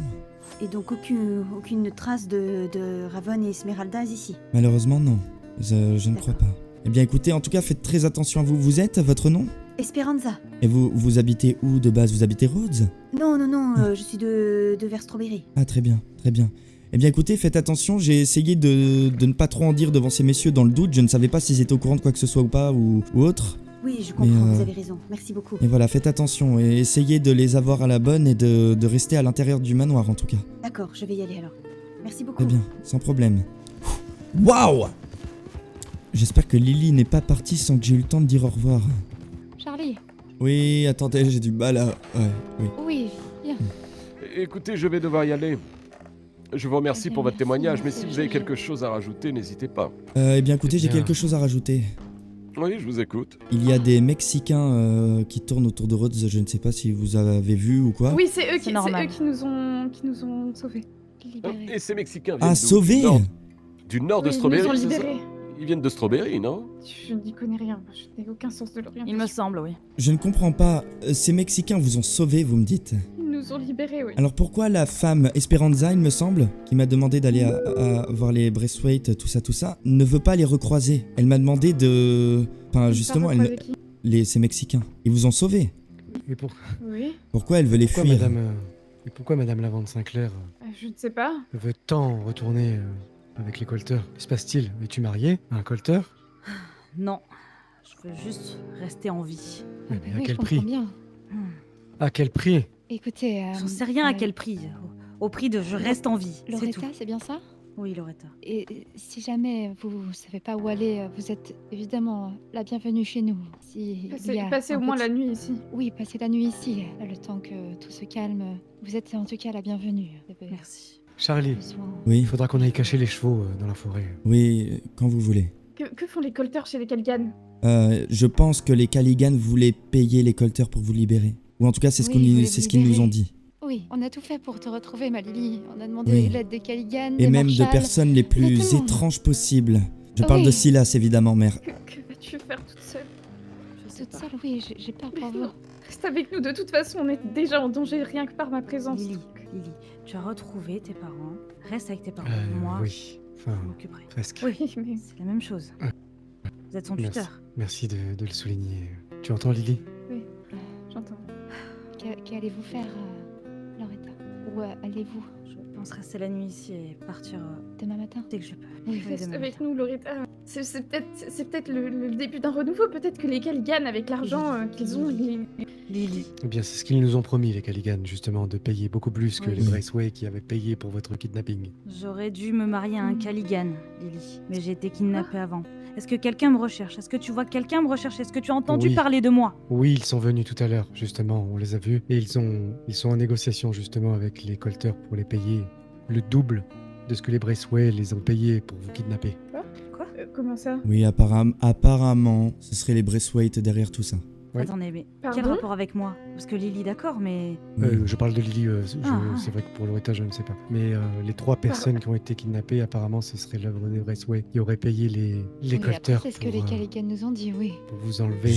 Et donc aucune trace de Raven et Esmeralda ici. Malheureusement, non. Je ne crois pas. Eh bien écoutez, en tout cas, faites très attention à vous. Vous êtes votre nom? Esperanza. Et vous habitez où de base? Vous habitez Rhodes? Non, je suis de vers Strawberry. Ah très bien, très bien. Eh bien écoutez, faites attention, j'ai essayé de ne pas trop en dire devant ces messieurs dans le doute, je ne savais pas s'ils étaient au courant de quoi que ce soit ou pas, ou autre. Oui, je comprends, Mais, vous avez raison. Merci beaucoup. Et voilà, faites attention et essayez de les avoir à la bonne et de rester à l'intérieur du manoir en tout cas. D'accord, je vais y aller alors. Merci beaucoup. Très bien, sans problème. Waouh! J'espère que Lily n'est pas partie sans que j'ai eu le temps de dire au revoir. Charlie. Oui, attendez, j'ai du mal à... Ouais, oui. Oui, viens. Écoutez, je vais devoir y aller. Je vous remercie pour votre Merci, témoignage, mais monsieur si vous avez Gégé. quelque chose à rajouter, n'hésitez pas. Eh bien écoutez, j'ai bien. quelque chose à rajouter. Oui, je vous écoute. Il y a des Mexicains qui tournent autour de Rhodes, je ne sais pas si vous avez vu ou quoi. Oui, c'est eux, C'est normal. qui nous ont sauvés. Libéré. Et ces Mexicains viennent Ah, d'où? sauvés! Du nord de Oui, ils nous Strawberry, ont c'est ça? libérés. Ils viennent de Strawberry, non? Je n'y connais rien, je n'ai aucun sens de l'orientation. Il me semble, oui. Je ne comprends pas. Ces Mexicains vous ont sauvé, vous me dites. Ils nous ont libérés, oui. Alors pourquoi la femme Esperanza, il me semble, qui m'a demandé d'aller à voir les Braithwaite, tout ça, ne veut pas les recroiser? Elle m'a demandé de... Enfin, justement, Pas recroiser qui ces Mexicains. Ils vous ont sauvé. Et pour... Oui, Pourquoi elle veut les pourquoi fuir? madame, et pourquoi Madame Lavande Sinclair je ne sais pas. veut tant retourner avec les colteurs? Que se passe-t-il? Es-tu marié à un colteur? Non, je veux juste rester en vie. Mais Ah bah à oui, quel je prix? comprends bien. À quel prix? Écoutez, J'en sais rien à quel prix. Au prix de je reste en vie, c'est tout. Loretta, c'est bien ça? Oui, Loretta. Et si jamais vous ne savez pas où aller, vous êtes évidemment la bienvenue chez nous. Si Passez au moins la nuit ici. Oui, passez la nuit ici, le temps que tout se calme. Vous êtes en tout cas la bienvenue. Merci. Charlie, Oui, il faudra qu'on aille cacher les chevaux dans la forêt. oui, quand vous voulez. Que font les colteurs chez les Calgan? Je pense que les Caligan voulaient payer les colteurs pour vous libérer. Ou en tout cas, c'est ce Oui, qu'on ils voulaient c'est vous ce qu'ils nous libérer. ont dit. Oui, on a tout fait pour te retrouver, ma Lily. On a demandé Oui. l'aide des Caligan, Et des même de Marshall. personnes les plus Exactement. étranges possibles. Je parle Oui. de Silas, évidemment, mère. Que vas-tu faire toute seule? Toute seule, oui, j'ai peur pour vous. Reste avec nous, de toute façon, on est déjà en danger rien que par ma présence. Lily, tu as retrouvé tes parents. Reste avec tes parents. Euh, Moi, oui, enfin, je m'occuperai. presque. Oui, mais... C'est la même chose. Vous êtes son Merci, tuteur. merci de le souligner. Tu entends, Lily? Oui, j'entends. Qu'allez-vous faire, Loretta? Où allez-vous? Je pense rester la nuit ici et partir demain matin dès que je peux. Oui, reste avec nous, Loretta. C'est peut-être le début d'un renouveau. Peut-être que les Calgan, avec l'argent qu'ils ont, Lily. Eh bien, c'est ce qu'ils nous ont promis, les Caligan, justement, de payer beaucoup plus que Oui. les Braithwaite qui avaient payé pour votre kidnapping. J'aurais dû me marier à un Caligan, Lily. Mais j'ai été kidnappée avant. Est-ce que quelqu'un me recherche? Est-ce que tu vois quelqu'un me rechercher? Est-ce que tu as entendu Oui. parler de moi? Oui, ils sont venus tout à l'heure, justement, on les a vus. Et ils sont en négociation, justement, avec les colteurs pour les payer le double de ce que les Braithwaite les ont payé pour vous kidnapper. Quoi Comment ça? Oui, apparemment, ce serait les Braithwaite derrière tout ça. Oui. Attendez, mais quel Pardon rapport avec moi? Parce que Lily, d'accord, mais... Je parle de Lily, Ah. c'est vrai que pour Loretta, je ne sais pas. Mais les 3 personnes qui ont été kidnappées, apparemment, ce serait l'œuvre des Braithwaite qui aurait payé les Oui, après, colteurs c'est ce que les Caligan nous ont dit, oui. pour vous enlever.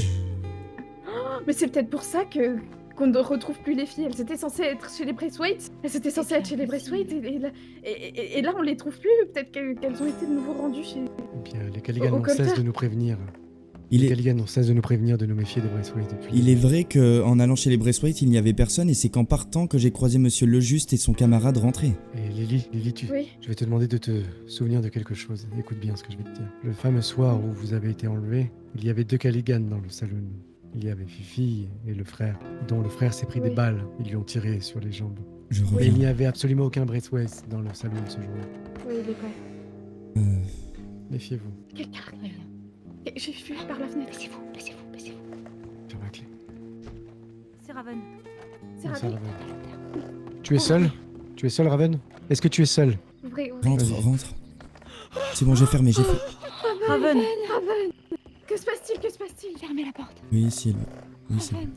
Mais c'est peut-être pour ça qu'on ne retrouve plus les filles. Elles étaient censées être chez les Braithwaite. Elles étaient censées être chez les Braithwaite et là on les trouve plus. Peut-être qu'elles ont été de nouveau rendues chez... Eh bien, les Caligan Au n'ont cesse colteur. de nous prévenir Les Caligan ont cesse de nous prévenir de nous méfier des Braithwaite depuis. Il est vrai qu'en allant chez les Braithwaite, il n'y avait personne et c'est qu'en partant que j'ai croisé Monsieur Lejuste et son camarade rentrer. Et Lily, je vais te demander de te souvenir de quelque chose. Écoute bien ce que je vais te dire. Le fameux soir où vous avez été enlevé, il y avait 2 Caligan dans le saloon. Il y avait Fifi et le frère, dont le frère s'est pris des balles. Ils lui ont tiré sur les jambes. Je reviens. Et il n'y avait absolument aucun Braithwaite dans le saloon ce jour-là. Oui, il est vrai. Méfiez-vous. Quelqu'un arrive. Je fuis par la fenêtre. Baissez-vous. Ferme la clé. C'est Raven. C'est Non, Raven. Tu es seul? Tu es seul, Raven? Est-ce que tu es seul? Ouvrez. Rentre. C'est bon, j'ai fermé. Raven. Que se passe-t-il? Fermez la porte. Oui, c'est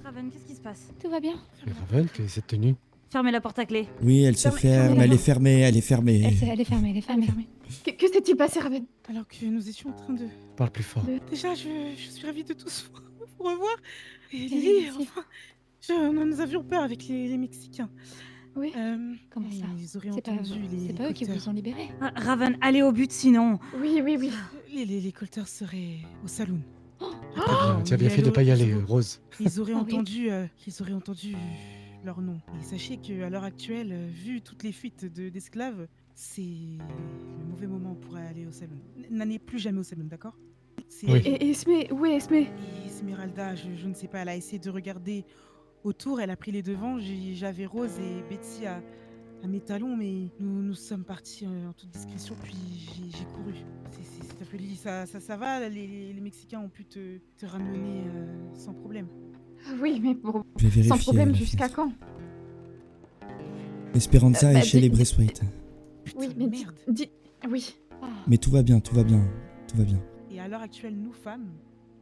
Raven, qu'est-ce qui se passe? Tout va bien. Mais Raven, quelle est cette tenue? Fermez la porte à clé. Oui, elle se ferme, elle est fermée. Elle est fermée. Que s'est-il passé, Raven? Alors que nous étions en train de... Parle plus fort. Déjà, je suis ravie de tous vous revoir. Et Lily, enfin, nous avions peur avec les Mexicains. Oui. Comment ça? Ils auraient entendu les... C'est pas eux qui vous ont libérés. Raven, allez au but sinon. Oui. Les colteurs seraient au saloon. Tu as bien fait de pas y aller, Rose. Ils auraient entendu leur nom. Et sachez qu'à l'heure actuelle, vu toutes les fuites d'esclaves, c'est le mauvais moment pour aller au salon. N'allez plus jamais au salon, d'accord? Oui. Et Esme, où est Esme? Et Esmeralda, je ne sais pas, elle a essayé de regarder autour, elle a pris les devants. J'avais Rose et Betty à mes talons, mais nous sommes partis en toute discrétion, puis j'ai couru. C'est un peu Lily, ça va, les Mexicains ont pu te ramener sans problème. Oui, mais bon, Je vais vérifier sans problème la jusqu'à fenêtre. quand? Esperanza est chez les Braithwaite. Oui, mais dis... Oui. Mais tout va bien. Et à l'heure actuelle, nous femmes,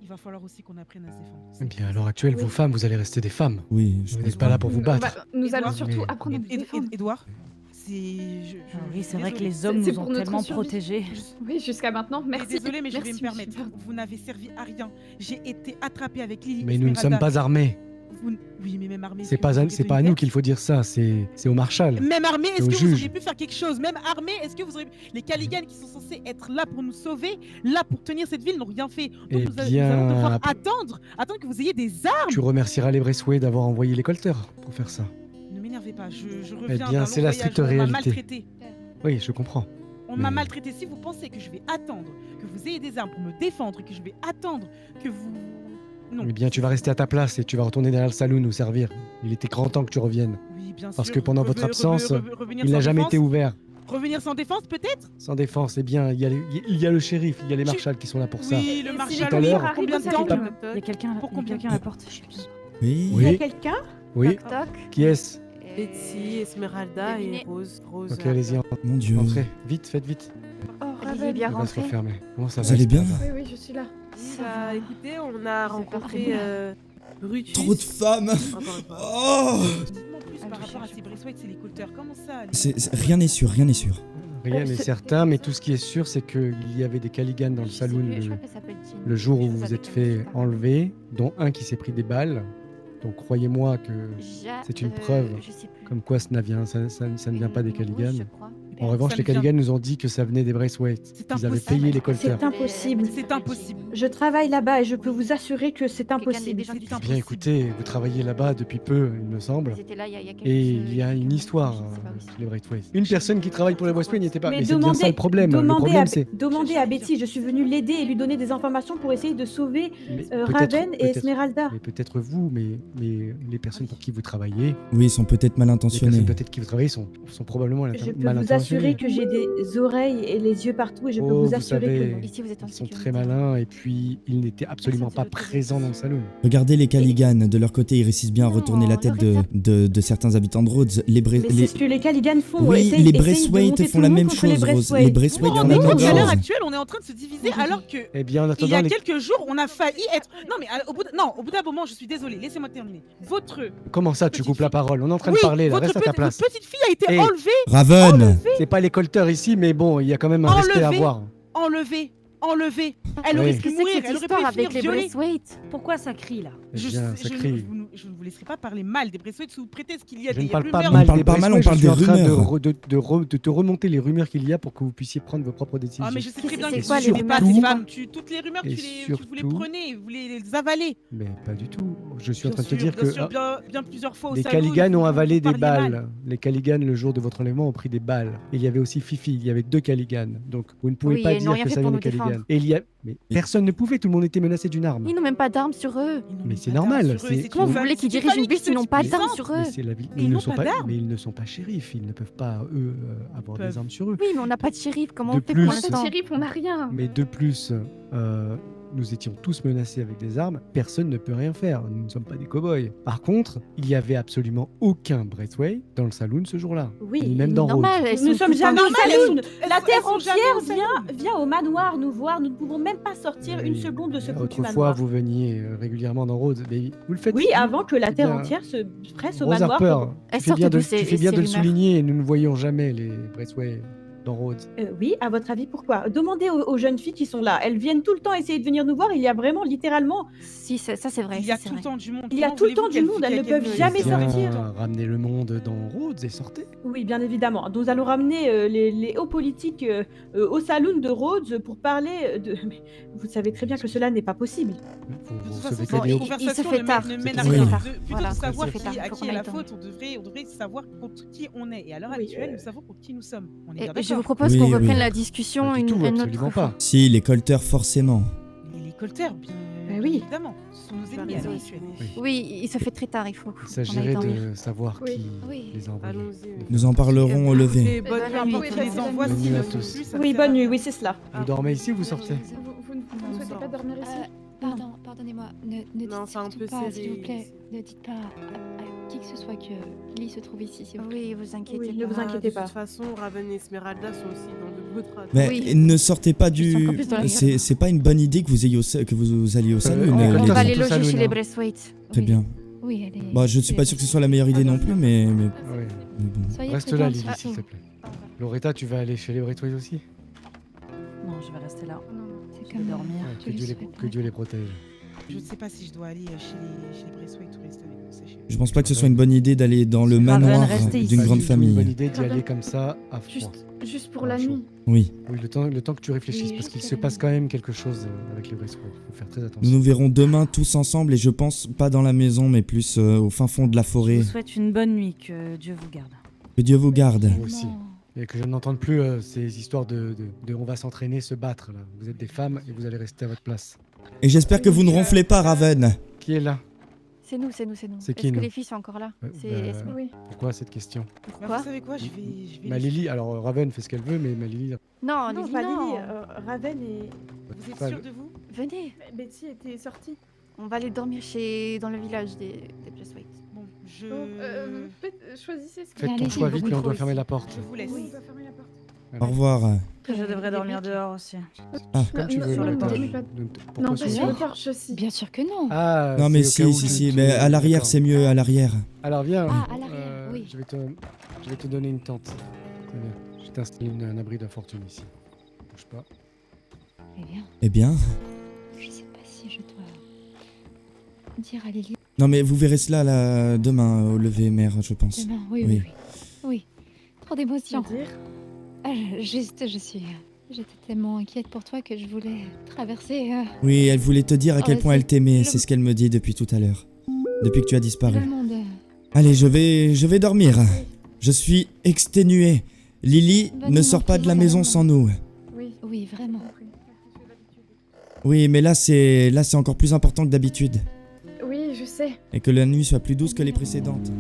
il va falloir aussi qu'on apprenne à se défendre. Eh bien, à l'heure actuelle, vous femmes, vous allez rester des femmes. Oui, vous n'êtes pas là pour vous battre. Nous allons surtout apprendre à nous défendre. Edouard, oui, c'est vrai que les hommes nous ont tellement protégés. Oui, jusqu'à maintenant, merci. Désolée, mais je vais me permettre. Vous n'avez servi à rien. J'ai été attrapée avec Lily. Mais nous ne sommes pas armés. Oui, mais même armée. C'est pas à nous qu'il faut dire ça, c'est au marshal. Même armée, est-ce que juge. vous auriez pu faire quelque chose? Même armée, est-ce que vous auriez... Les Caligan qui sont censés être là pour nous sauver, là pour tenir cette ville, n'ont rien fait. Donc nous allons devoir attendre que vous ayez des armes. Tu remercieras les Braithwaite d'avoir envoyé les colteurs pour faire ça. Ne m'énervez pas, je reviens. Eh bien, c'est la stricte réalité. Oui, je comprends. On m'a maltraité. Si vous pensez que je vais attendre que vous ayez des armes pour me défendre et que je vais attendre que vous... Non. Eh bien, tu vas rester à ta place et tu vas retourner derrière le saloon nous servir. Il était grand temps que tu reviennes. Oui, bien sûr. Parce que pendant votre absence, il n'a jamais été ouvert. Revenir sans défense, peut-être? Sans défense, eh bien, il y a le shérif, il y a les marshals qui sont là pour ça. Oui, le marshal. Tout à l'heure. Combien de temps? Il y a quelqu'un à la porte. Oui. Il y a quelqu'un? Oui. Qui est-ce? Betty, Esmeralda et Rose. Ok, allez-y. Mon Dieu. Entrez, vite, faites vite. Oh, Raven, bien Il va se rentré. refermer. Comment ça va? Vous allez bien? Oui, je suis là. Bah, écoutez, on a rencontré Brutus. Trop de femmes. Oh. Plus par rapport à ces Braithwaite, c'est les colteurs. Comment ça? Rien n'est sûr. Rien n'est certain, mais tout ce qui est sûr, c'est qu'il y avait des Caligan dans le saloon le jour où vous vous êtes fait enlever, dont un qui s'est pris des balles. Donc croyez-moi que c'est une preuve comme quoi ça ne vient pas des Caligan. En revanche, les Caligan nous ont dit que ça venait des Braithwaite. Ils avaient payé les colteurs. C'est impossible. C'est impossible. Je travaille là-bas et je peux vous assurer que c'est impossible. Bien écoutez, vous travaillez là-bas depuis peu, il me semble. Et il y a une histoire sur les Braithwaite. Une personne qui travaille pour les Braithwaite n'y était pas. Mais c'est bien ça le problème. Le problème, c'est... Demandez à Betty, je suis venue l'aider et lui donner des informations pour essayer de sauver Raven et Esmeralda. Mais peut-être vous, mais les personnes pour qui vous travaillez... Oui, ils sont peut-être mal intentionnés. Les personnes peut-être qui vous travaillez sont probablement mal intentionnés. Je peux vous assurer que j'ai des oreilles et les yeux partout et je peux vous assurer que... Ici, vous êtes en sécurité. Ils sont très malins et puis ils n'étaient absolument pas présents dans le salon. Regardez les Caligan, de leur côté, ils réussissent bien à retourner la tête de certains habitants de Rhodes. C'est ce que les Caligan font. Oui, les Braithwaite font la même chose, Rose. Les Braithwaite font la même chose. À l'heure actuelle, on est en train de se diviser alors que... Eh bien, en attendant, il y a quelques jours, on a failli être... Non, mais au bout d'un moment, je suis désolée, laissez-moi terminer. Comment ça, tu coupes la parole? On est en train de parler, là, reste à ta place. Votre petite fille a été enlevée. Raven. C'est pas les colteurs ici, mais bon, il y a quand même un respect à avoir. Enlevée enlevée. Elle aurait pu mourir, elle aurait pu finir avec les violée. Braithwaite. Pourquoi ça crie là? Je ça crie. ne vous laisserai pas parler mal des Braithwaite sous prétexte qu'il y a Je des ne parle pas rumeurs. mal parle des pas mal, on Braithwaite, parle je suis en des train rumeurs. de te remonter les rumeurs qu'il y a pour que vous puissiez prendre vos propres décisions. Ah mais je sais très bien C'est que quoi, tu les n'aimais pas rumeurs ces femmes. Toutes les rumeurs, Et tu vous les surtout- prenais, vous les avalez. Mais pas du tout. Je suis en Bien train de te sûr, dire que bien sûr, bien plusieurs fois au les salon, Caliganes vous ont avalé des parliez mal. balles. Les Caliganes, le jour de votre enlèvement, ont pris des balles. Et il y avait aussi Fifi. Il y avait 2 Caliganes. Donc vous ne pouvez Oui, pas et ils n'ont dire rien que fait ça pour vient des nous défendre. Caliganes. Et il y a... Mais personne ne pouvait. Tout le monde était menacé d'une arme. Ils n'ont même pas d'armes sur eux. Mais c'est normal. Comment vous voulez qu'ils dirigent une ville s'ils n'ont pas d'armes sur eux? Mais c'est la vie. Mais Ils ils ne n'ont sont pas pas. d'armes. Mais ils ne sont pas shérifs. Ils ne peuvent pas eux avoir des armes sur eux. Oui, mais on n'a pas de shérif. Comment De on fait plus- pour On n'a pas de l'instant? Shérif, on n'a rien. Mais de plus, nous étions tous menacés avec des armes. Personne ne peut rien faire. Nous ne sommes pas des cow-boys. Par contre, il y avait absolument aucun Braithwaite dans le saloon ce jour-là. Oui, Ni même dans Rhodes. normal. Elles Nous sont sommes tout le jamais temps au dans le saloon. La elles terre sont jamais entière au vient au manoir nous voir. Nous ne pouvons même pas sortir une Oui. seconde de ce foutu Autrefois, manoir. vous veniez régulièrement dans Rhodes. Mais vous le faites. Oui, avant que la Eh terre bien, entière se presse au Rose manoir. Harper, Elles tu fais bien sortent de, d'où, tu fais bien ces de le rumeurs? souligner. Nous ne voyons jamais les Braithwaite dans Rhodes. Oui, à votre avis, pourquoi? Demandez aux jeunes filles qui sont là. Elles viennent tout le temps essayer de venir nous voir. Il y a vraiment, littéralement, Si, ça c'est vrai. Il y a ça, c'est tout le vrai. temps du monde. Il y a Comment tout le temps voulez-vous du monde, elles ne qu'elles peuvent viennent jamais ici sortir. Ramenez le monde dans Rhodes et sortez. Oui, bien évidemment. Nous allons ramener les hauts politiques au saloon de Rhodes pour parler de... Mais vous savez très bien que cela n'est pas possible. Vous De toute recevez façon, que des cette hauts- il se conversation fait tard. ne Il mène à se rien. fait tard. Plutôt Voilà, que de savoir il se fait tard. à Faut qui qu'on est aille la dans. faute, on devrait savoir contre qui on est. Et à l'heure Oui, actuelle, nous savons contre qui nous sommes. On est Et bien je vous d'accord. propose Oui, qu'on oui. reprenne la discussion Pas du tout, une absolument autre fois. pas. Si, les colters, forcément. Les colters, bien oui. évidemment, ce sont nos ennemis à l'heure actuelle. Oui, il se fait très tard. Il faut Il qu'on aille s'agirait dormir. de savoir Oui. qui Oui. les a envoyés. Allons-y. Nous en parlerons au lever. Bonne Bonne nuit. nuit. On les envoie Bonne s'ils nuit ne à font tous. plus. ça Oui, sert bonne à nuit, rien. oui, c'est cela. Vous dormez ici ou vous sortez? Vous ne souhaitez pas dormir ici? Pardonnez-moi, ne dites Non, c'est un surtout peu pas, serré. s'il vous plaît, ne dites pas à qui que ce soit que Lily se trouve ici, s'il vous plaît. Oui, vous inquiétez Oui, pas. ne vous inquiétez De pas. toute façon, Raven et Esmeralda sont aussi dans de beaux draps. Mais Oui. ne sortez pas Ils sont encore du. plus dans la C'est pas une bonne idée que vous ayez que vous alliez au saloon. on les On Colters va deux. les sont au loger saloon, chez les hein. Braithwaite. Très Oui. bien. Oui, elle est... Bah, je suis pas sûr que ce soit la meilleure idée non plus, mais Oui. Soyez Reste prudente là, Lily, surtout. s'il te plaît. Loretta, tu vas aller chez les Braithwaite aussi? Non, je vais rester là. C'est Je vais dormir. Que Dieu les protège. Je ne sais pas si je dois aller chez les Braithwaite ou rester avec nous, sachez. je pense pas que ce soit une bonne idée d'aller dans le Raven, manoir restez d'une ici. grande C'est pas du tout une bonne famille. idée d'y aller comme ça à froid. Juste pour Ah, la chaud. nuit. Oui. Oui, le temps que tu réfléchisses, Oui, parce juste qu'il pour se la passe nuit. quand même quelque chose avec les Braithwaite. Il faut faire très Nous attention. nous verrons demain tous ensemble et je pense pas dans la maison, mais plus au fin fond de la Je forêt. vous souhaite une bonne nuit, que Dieu vous garde. Que Dieu vous garde. Moi aussi. Et que je n'entende plus ces histoires de on va s'entraîner, se battre. Là. Vous êtes des femmes et vous allez rester à votre place. Et j'espère que vous ne ronflez pas, Raven. Qui est là? C'est nous. C'est qui, Est-ce que nous les filles sont encore là? C'est Bah, Esme. Oui. Pourquoi cette question? Bah, vous savez quoi, je vais Ma les- Lily, alors Raven fait ce qu'elle veut, mais ma Lily... Non, Non, Lily, pas non. Lily. Raven et... Vous êtes Pas sûr le- de vous? Venez. Betty était sortie. On va aller dormir dans le village des Braithwaite. Bon, je... Choisissez ce que Faites ton Allez-y, choix vite, mais on doit ici. fermer la porte. Je vous laisse. Oui, on va fermer la porte. Au revoir. Que je devrais dormir dehors aussi. Comme tu veux, non, Loretta. non, pas- Pourquoi Non, ce pas sur soir le porche aussi. Bien sûr que non. Ah, Non mais c'est au cas si, où si, tu- mais à l'arrière d'accord. c'est mieux, à l'arrière. Alors viens, Ah, à l'arrière, oui. je vais te donner une tente. Très bien. Je vais t'installer un abri d'infortune ici. Bouge pas. Eh bien, Eh bien. je sais pas si je dois dire à Lily. Non mais vous verrez cela là, demain au lever, mère, je pense. Demain, oui, oui, oui. Oui, trop d'émotions. Dire. Juste, j'étais tellement inquiète pour toi que je voulais traverser Oui, elle voulait te dire à quel Oh, point c'est- elle t'aimait, le- c'est ce qu'elle me dit depuis tout à l'heure. Depuis que tu as disparu. le monde. Allez, je vais dormir. Je suis exténué. Lily Bonne ne nuit, sort mon pas de la fils. maison sans nous. Oui. Oui, vraiment. Oui, mais là c'est encore plus important que d'habitude. Oui, je sais. Et que la nuit soit plus douce que les précédentes.